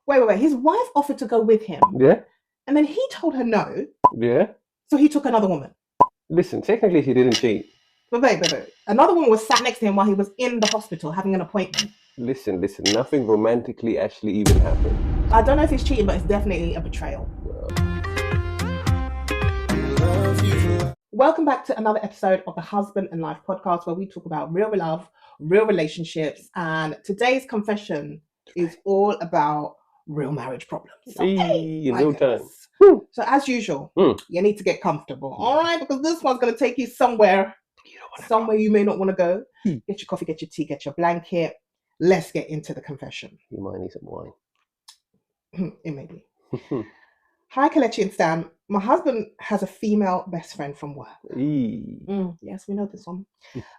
Wait. His wife offered to go with him, Yeah, and then he told her no, yeah. so he took another woman. Listen, technically he didn't cheat. But wait. Another woman was sat next to him while he was in the hospital having an appointment. Listen. Nothing romantically actually even happened. I don't know if it's cheating, but it's definitely a betrayal. Welcome back to another episode of the Husband and Life podcast, where we talk about real love, real relationships, and today's confession is all about real marriage problems. Hey, in My real time. goodness. So as usual, you need to get comfortable, all right? Because this one's going to take you somewhere you may not want to go. Get your coffee, get your tea, get your blanket. Let's get into the confession. You might need some wine. It may be. Hi, Kelechi and Stan. My husband has a female best friend from work. Yes, we know this one.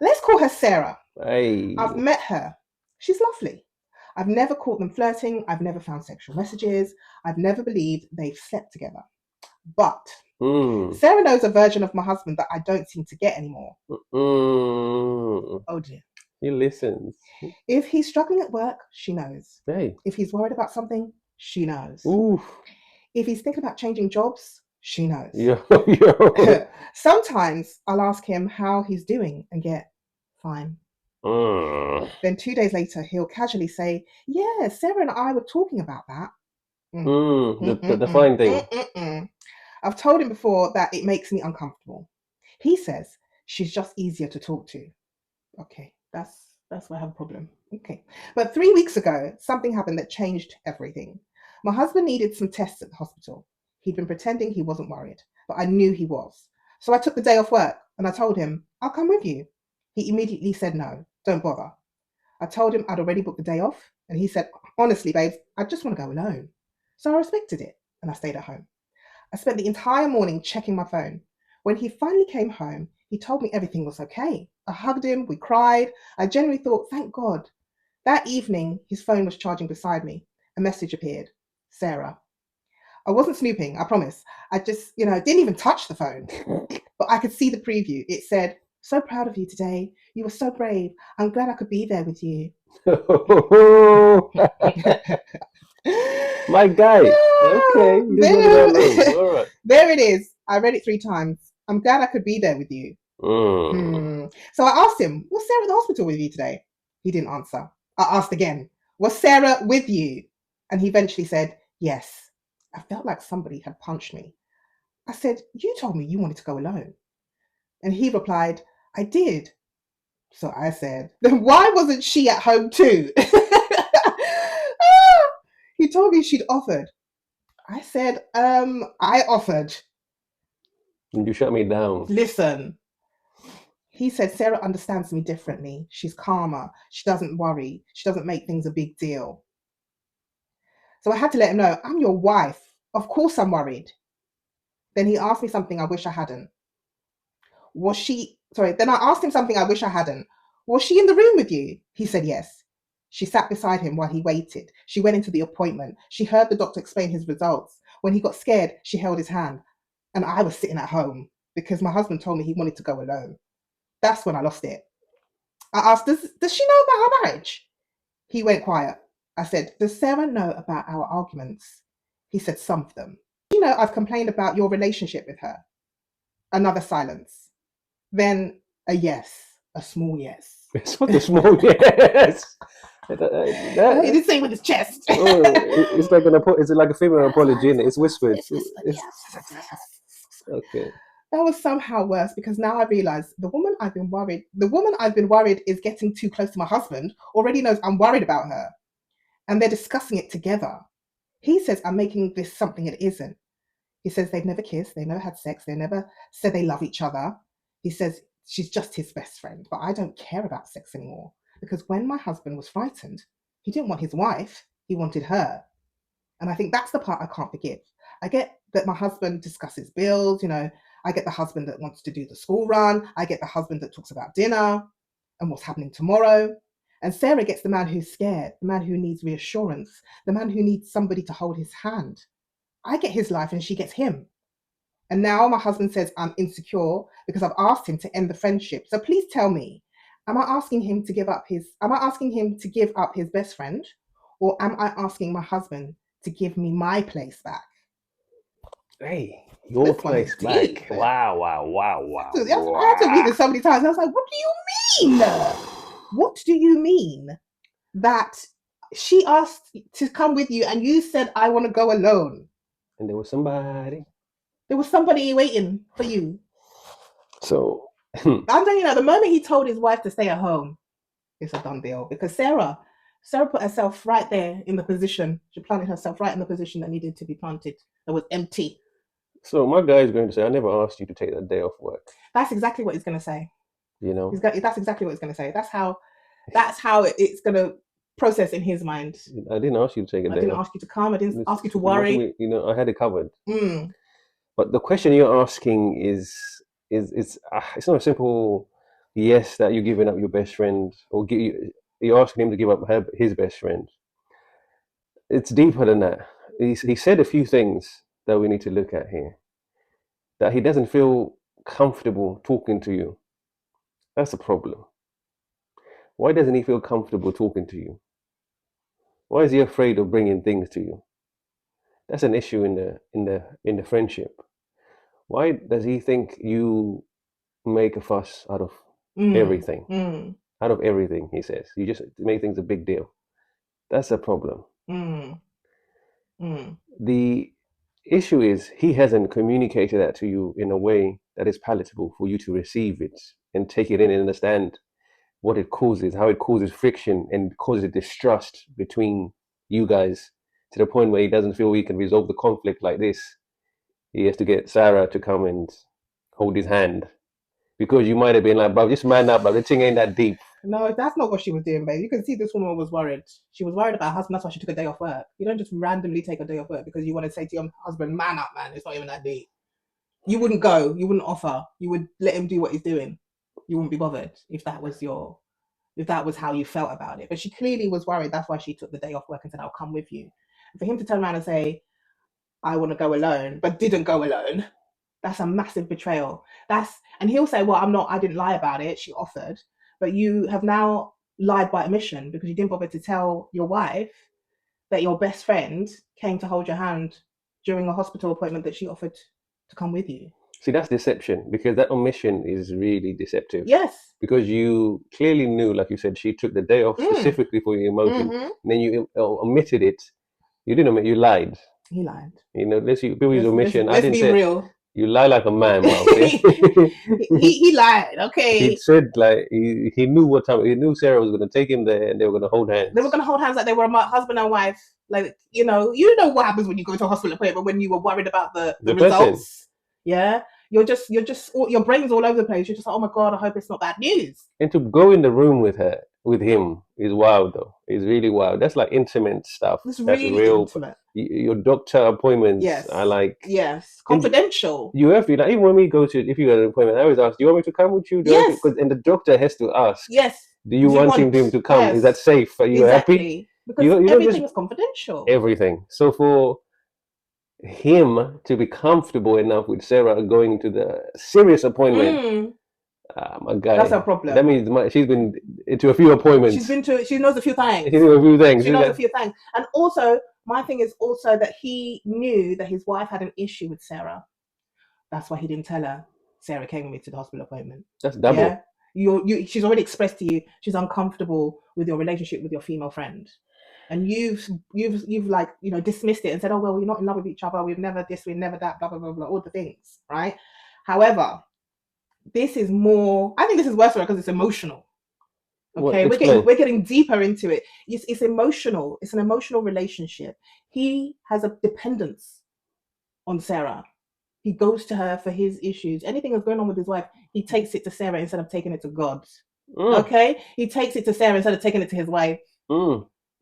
Let's call her Sarah. Hey. I've met her. She's lovely. I've never caught them flirting. I've never found sexual messages. I've never believed they've slept together. But Sarah knows a version of my husband that I don't seem to get anymore. Oh dear. He listens. If he's struggling at work, she knows. Hey. If he's worried about something, she knows. Oof. If he's thinking about changing jobs, she knows. Yo. Sometimes I'll ask him how he's doing and get fine. Then 2 days later, he'll casually say, yeah, Sarah and I were talking about that. The fine thing. I've told him before that it makes me uncomfortable. He says she's just easier to talk to. Okay, that's where I have a problem. Okay. But 3 weeks ago, something happened that changed everything. My husband needed some tests at the hospital. He'd been pretending he wasn't worried, but I knew he was. So I took the day off work and I told him, I'll come with you. He immediately said no, don't bother. I told him I'd already booked the day off, and he said, honestly, babes, I just want to go alone. So I respected it and I stayed at home. I spent the entire morning checking my phone. When he finally came home, he told me everything was okay. I hugged him, we cried. I genuinely thought, thank God. That evening, his phone was charging beside me. A message appeared. Sarah. I wasn't snooping, I promise. I just, didn't even touch the phone. But I could see the preview. It said, so proud of you today. You were so brave. I'm glad I could be there with you. My guy. Okay. All right. There it is. I read it 3 times. I'm glad I could be there with you. So I asked him, was Sarah at the hospital with you today? He didn't answer. I asked again, was Sarah with you? And he eventually said, yes. I felt like somebody had punched me. I said, you told me you wanted to go alone. And he replied, I did. So I said, then why wasn't she at home too? He told me she'd offered. I said, I offered. And you shut me down. Listen. He said, Sarah understands me differently. She's calmer. She doesn't worry. She doesn't make things a big deal. So I had to let him know, I'm your wife. Of course I'm worried. Then he asked me something I wish I hadn't. Then I asked him something I wish I hadn't. Was she in the room with you? He said yes. She sat beside him while he waited. She went into the appointment. She heard the doctor explain his results. When he got scared, she held his hand. And I was sitting at home because my husband told me he wanted to go alone. That's when I lost it. I asked, does she know about our marriage? He went quiet. I said, does Sarah know about our arguments? He said, some of them. I've complained about your relationship with her. Another silence. Then a yes, a small yes. It's not a small yes. He didn't say it with his chest. It's like a female apology, and it's whispered. Okay. That was somehow worse because now I realize the woman I've been worried is getting too close to my husband, already knows I'm worried about her. And they're discussing it together. He says I'm making this something it isn't. He says they've never kissed, they've never had sex, they never said they love each other. He says she's just his best friend, but I don't care about sex anymore. Because when my husband was frightened, he didn't want his wife, he wanted her. And I think that's the part I can't forgive. I get that my husband discusses bills, I get the husband that wants to do the school run. I get the husband that talks about dinner and what's happening tomorrow. And Sarah gets the man who's scared, the man who needs reassurance, the man who needs somebody to hold his hand. I get his life and she gets him. And now my husband says I'm insecure because I've asked him to end the friendship. So please tell me, am I asking him to give up his best friend? Or am I asking my husband to give me my place back. Hey, your This one is place back. deep. Wow, wow, wow, wow, I had to read wow. this so many times. I was like, what do you mean? What do you mean that she asked to come with you and you said, I want to go alone? And there was somebody. There was somebody waiting for you. So, I'm telling you now, the moment he told his wife to stay at home, it's a done deal because Sarah put herself right there in the position. She planted herself right in the position that needed to be planted. That was empty. so my guy is going to say, I never asked you to take that day off work. That's exactly what he's going to say. You know, That's exactly what he's going to say. That's how it's going to process in his mind. I didn't ask you to take a I day didn't off. ask you to come. I didn't ask you to What do worry. we, I had it covered. Mm. But the question you're asking it's not a simple yes that you're giving up your best friend or you're asking him to give up his best friend. It's deeper than that. He said a few things that we need to look at here. That he doesn't feel comfortable talking to you. That's a problem. Why doesn't he feel comfortable talking to you? Why is he afraid of bringing things to you? That's an issue in the friendship. Why does he think you make a fuss out of everything? Out of everything, he says. You just make things a big deal. That's a problem. The issue is he hasn't communicated that to you in a way that is palatable for you to receive it and take it in and understand what it causes, how it causes friction and causes distrust between you guys to the point where he doesn't feel he can resolve the conflict like this. He has to get Sarah to come and hold his hand because you might have been like, bro, just man up, bro. The thing ain't that deep. No, that's not what she was doing, babe. You can see this woman was worried. She was worried about her husband. That's why she took a day off work. You don't just randomly take a day off work because you want to say to your husband, man up, man. It's not even that deep. You wouldn't go. You wouldn't offer. You would let him do what he's doing. You wouldn't be bothered if that was how you felt about it. But she clearly was worried. That's why she took the day off work and said, I'll come with you. And for him to turn around and say, I want to go alone, but didn't go alone, that's a massive betrayal. And he'll say, well, I didn't lie about it. She offered. But you have now lied by omission because you didn't bother to tell your wife that your best friend came to hold your hand during a hospital appointment that she offered to come with you. See, that's deception because that omission is really deceptive. Yes. Because you clearly knew, like you said, she took the day off specifically for your emotion, and then you omitted it. You didn't omit, you lied. He lied. Let's use omission. Let's be real. You lie like a man, bro. he lied. Okay. He said like he knew what time. He knew Sarah was going to take him there, and they were going to hold hands. They were going to hold hands like they were husband and wife. Like you know what happens when you go to a hospital appointment when you were worried about the results. Yeah, you're just your brain's all over the place. You're just like, oh my god, I hope it's not bad news. And to go in the room with him is wild though. It's really wild. That's like intimate stuff. It's That's really real. Intimate. Your doctor appointments are like confidential. You have to like even when we go to if you got an appointment, I always ask, do you want me to come with you? Yes. And the doctor has to ask. Yes. Do you want him to come? Yes. Is that safe? Are you happy? Because everything is confidential. Everything. So for him to be comfortable enough with Sarah going to the serious appointment. My guy. That's her problem. That means she's been to a few appointments. She knows a few things. She knows a few things. She knows a few things. And also, my thing is also that he knew that his wife had an issue with Sarah. That's why he didn't tell her. Sarah came with me to the hospital appointment. That's double. Yeah? She's already expressed to you she's uncomfortable with your relationship with your female friend. And you've like, dismissed it and said, oh, well, we're not in love with each other. We've never this, we've never that, blah, blah, blah, blah, all the things, right? However, this is more, I think this is worse because it's emotional. Okay, we're getting deeper into it. It's emotional. It's an emotional relationship. He has a dependence on Sarah. He goes to her for his issues. Anything that's going on with his wife, he takes it to Sarah instead of taking it to God. Okay? He takes it to Sarah instead of taking it to his wife.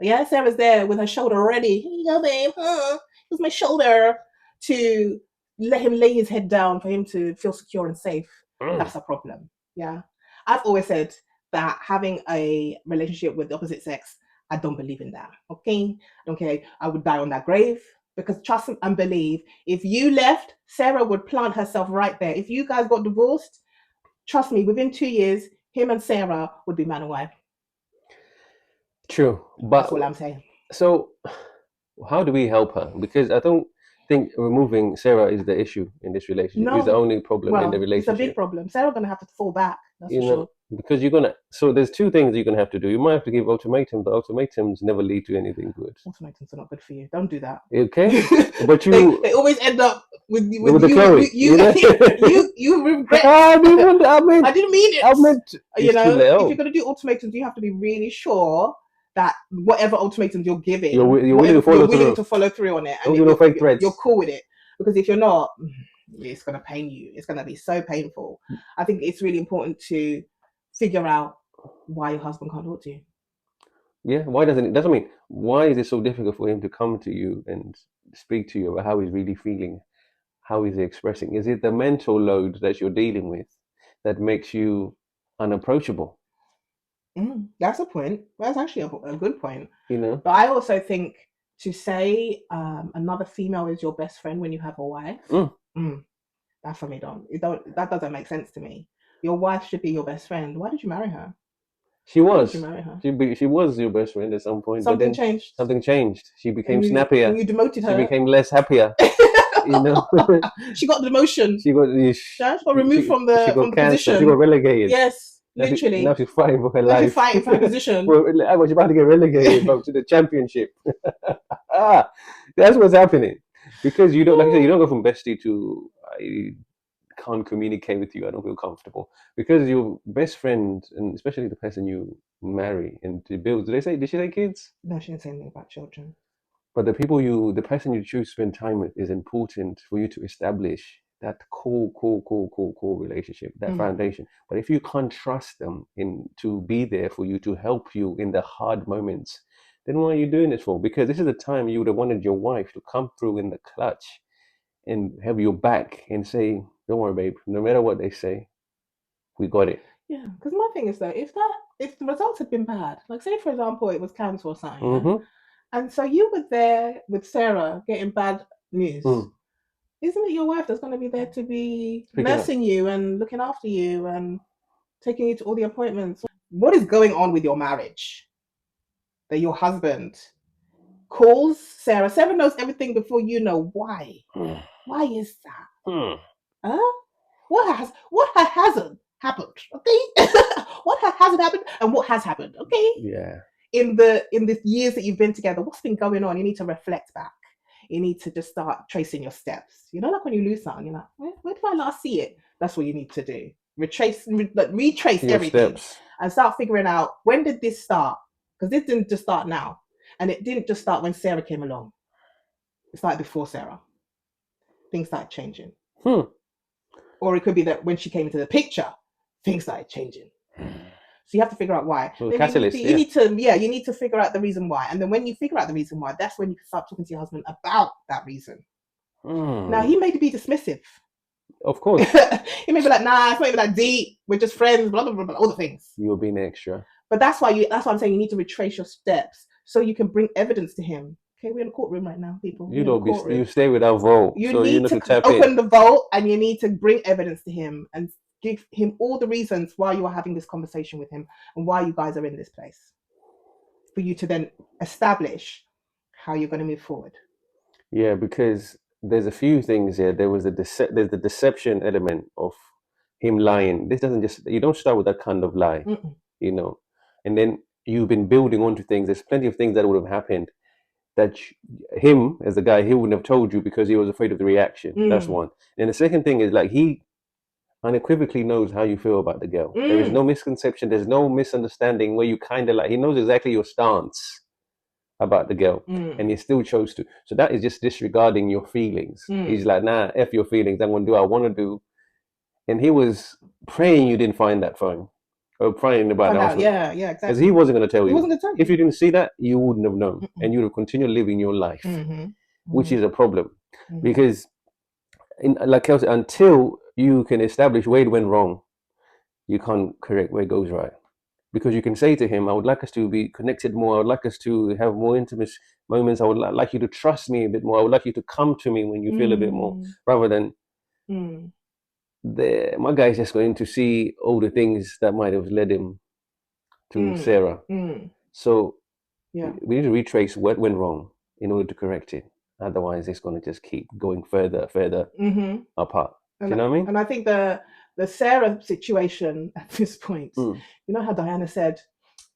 Yeah, Sarah's there with her shoulder ready. Here you go, babe. Here's my shoulder. To let him lay his head down for him to feel secure and safe. That's a problem. Yeah. I've always said that having a relationship with the opposite sex, I don't believe in that. Okay? I don't care. I would die on that grave. Because trust and believe, if you left, Sarah would plant herself right there. If you guys got divorced, trust me, within 2 years, him and Sarah would be man and wife. True. But that's all I'm saying. So How do we help her? Because I don't think removing Sarah is the issue in this relationship. Is the No, only problem in the well, it's a big relationship. problem. Sarah's gonna have to fall back. That's You for know, sure. because you're gonna. So there's two things you're gonna have to do. You might have to give ultimatums, but ultimatums never lead to anything good. Ultimatums are not good for you. Don't do that. Okay, but They always end up with with the you Chloe, you know. you regret. I I didn't mean it. meant You it's too know, if you're late. gonna do ultimatums, you have to be really sure that whatever ultimatums you're giving, You're willing to whatever you're follow willing through. to follow through on it, and Don't give no fake you're threats. cool with it. Because if you're not, it's gonna pain you. It's gonna be so painful. I think it's really important to figure out why your husband can't talk to you. Yeah, why doesn't it? Doesn't mean why is it so difficult for him to come to you and speak to you about how he's really feeling? How is he expressing? Is it the mental load that you're dealing with that makes you unapproachable? That's a point. That's actually a good point. You know? But I also think to say another female is your best friend when you have a wife, Mm, mm, that for me don't that doesn't make sense to me. Your wife should be your best friend. Why did you marry her? she Why did you was. marry her? She was your best friend at some point, but Something then changed, something changed. She and became you snappier. demoted She her. became less happier. You know? She got the demotion. she got Yeah, she got removed she from got the cancer. She got position. relegated. Yes, Now literally. she's fighting for her Now she's life. fighting for her position. Well, I was about to get relegated bro, to the championship. That's what's happening because you don't, like I said, you don't go from bestie to I can't communicate with you. I don't feel comfortable because your best friend, and especially the person you marry and to build. Did they say? Did she say kids? No, she didn't say anything about children. But the person you choose to spend time with is important for you to establish that core relationship, that Mm. foundation. But if you can't trust them in to be there for you to help you in the hard moments, then what are you doing this for? Because this is the time you would have wanted your wife to come through in the clutch and have your back and say, "Don't worry, babe. No matter what they say, we got it." Yeah, because my thing is though, if the results had been bad, like say for example it was cancer or something, yeah, Mm-hmm. and so you were there with Sarah getting bad news, Mm. isn't it your wife that's going to be there to be Picking up. nursing you and looking after you and taking you to all the appointments? What is going on with your marriage that your husband calls Sarah? Sarah knows everything before you know why. Mm. Why is that? Mm. Huh? What hasn't happened? Okay, hasn't happened and what has happened? Okay, Yeah. in the years that you've been together, what's been going on? You need to reflect back. You need to just start tracing your steps. You know, like when you lose something, you're like, where did I last see it? That's what you need to do. Retrace Your everything steps. and start figuring out when did this start? Because this didn't just start now, and it didn't just start when Sarah came along. It started before Sarah. Things started changing, Hmm. or it could be that when she came into the picture, things started changing. So you have to figure out why. So the Then catalyst, you yeah. need to you need to figure out the reason why. And then when you figure out the reason why, that's when you can start talking to your husband about that reason. Now Hmm. he may be dismissive. Of course, He may be like, nah, it's not even that deep. We're just friends, blah blah blah, blah all the things. you're being extra. But that's why I'm saying you need to retrace your steps so you can bring evidence to him. Okay, we're in a courtroom right now, people. You We're in a don't be. You courtroom. stay without vote, You so you need need to to tap in. open the vault and you need to bring evidence to him and give him all the reasons why you are having this conversation with him and why you guys are in this place for you to then establish how you're going to move forward. Yeah, because there's a few things here. There's the deception element of him lying. This doesn't just you don't start with that kind of lie, Mm-mm. you know, and then you've been building onto things. There's plenty of things that would have happened that him as a guy he wouldn't have told you because he was afraid of the reaction. That's Mm. one. And the second thing is like he unequivocally knows how you feel about the girl. There is Mm. no misconception. There's no misunderstanding where you kind of like he knows exactly your stance about the girl, Mm. and he still chose to. So that is just disregarding your feelings. Mm. He's like, nah, f your feelings. I'm gonna do what I want to do. And he was praying you didn't find that phone or praying about the Find out. husband Yeah, yeah, because he exactly. wasn't going to tell He you. wasn't going to tell If you. you didn't see that, you wouldn't have known, Mm-mm. and you would have continued living your life, Mm-hmm. which Mm-hmm. is a problem Mm-hmm. because, like I said, until you can establish where it went wrong, you can't correct where it goes right. Because you can say to him, I would like us to be connected more. I would like us to have more intimate moments. I would like you to trust me a bit more. I would like you to come to me when you feel a bit more, Mm. rather than Mm. my guy's just going to see all the things that might have led him to Mm. Sarah. Mm. So Yeah. we need to retrace what went wrong. in order to correct it. Otherwise, it's going to just keep going further, further Mm-hmm. apart. Do you And know what I mean? and I think the Sarah situation at this point, Mm. you know how Diana said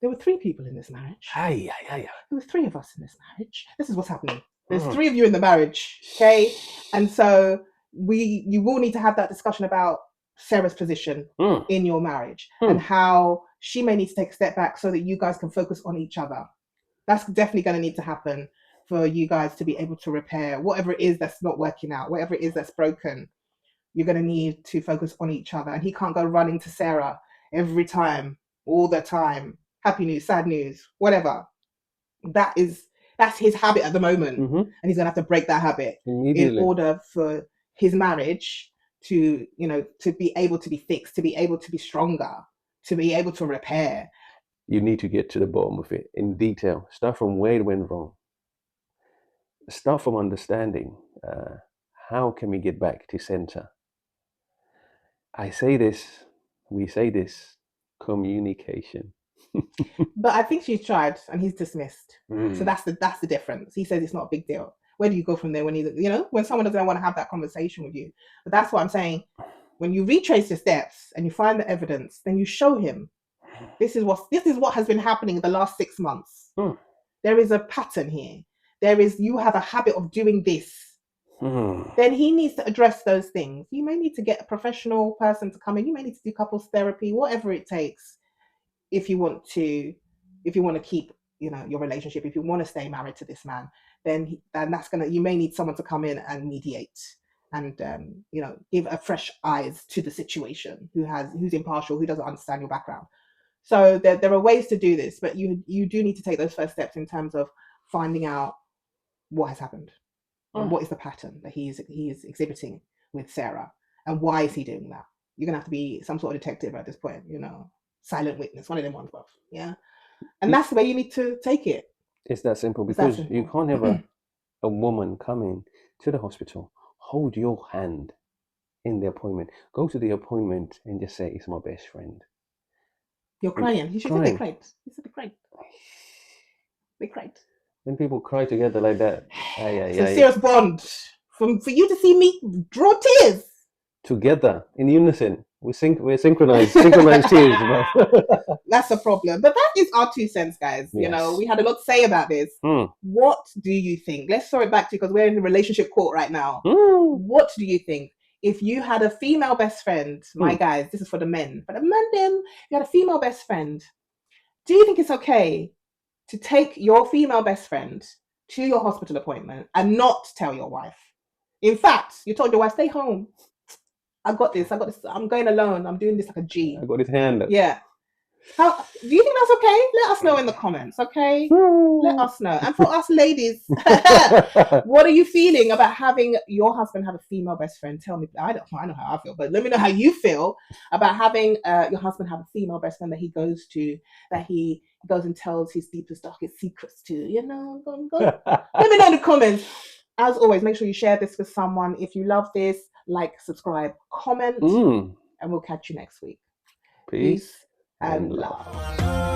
there were three people in this marriage. Aye, aye, aye. There were three of us in this marriage. This is what's happening. There's Mm. three of you in the marriage, okay? And so you will need to have that discussion about Sarah's position Mm. in your marriage and Mm. how she may need to take a step back so that you guys can focus on each other. That's definitely going to need to happen for you guys to be able to repair whatever it is that's not working out, whatever it is that's broken. You're going to need to focus on each other. And he can't go running to Sarah every time, all the time. Happy news, sad news, whatever. That's his habit at the moment. Mm-hmm. And he's going to have to break that habit in order for his marriage to, to be able to be fixed, to be able to be stronger, to be able to repair. You need to get to the bottom of it in detail. Start from where it went wrong. Start from understanding how can we get back to center. I say this, we say this, communication. But I think she's tried and he's dismissed. So that's the difference. He says it's not a big deal. Where do you go from there when when someone doesn't want to have that conversation with you? But that's what I'm saying. When you retrace the steps and you find the evidence, then you show him this is what has been happening in the last 6 months. There is a pattern here. You have a habit of doing this. Then he needs to address those things. You may need to get a professional person to come in. You may need to do couples therapy, whatever it takes, if you want to keep your relationship, if you want to stay married to this man, then you may need someone to come in and mediate and give a fresh eyes to the situation, who's impartial, who doesn't understand your background. So there are ways to do this, but you do need to take those first steps in terms of finding out what has happened and what is the pattern that he is exhibiting with Sarah, and why is he doing that. You're gonna have to be some sort of detective at this point, silent witness, one of them ones, both. Yeah. And that's the way you need to take it. It's that simple, because you can't have a woman come in to the hospital, hold your hand in the appointment, go to the appointment and just say, it's my best friend. You're crying. He should say they cried. He said they cried. They cried. When people cry together like that, it's a serious bond. For you to see me draw tears. Together, in unison. We're synchronized tears. That's a problem. But that is our 2 cents, guys. Yes. We had a lot to say about this. What do you think? Let's throw it back to you, because we're in the relationship court right now. What do you think? If you had a female best friend, my guys, this is for the men. For the men, then, if you had a female best friend, do you think it's okay to take your female best friend to your hospital appointment and not tell your wife? In fact, you told your wife, stay home. I got this. I'm going alone. I'm doing this like a G. I got his hand. Yeah. How do you think that's okay? Let us know in the comments, okay? Let us know. And for us ladies, what are you feeling about having your husband have a female best friend? Tell me. I know how I feel, but let me know how you feel about having your husband have a female best friend that he goes and tells his deepest, darkest secrets to. Let me know in the comments. As always, make sure you share this with someone. If you love this, like, subscribe, comment, and we'll catch you next week. Peace and love.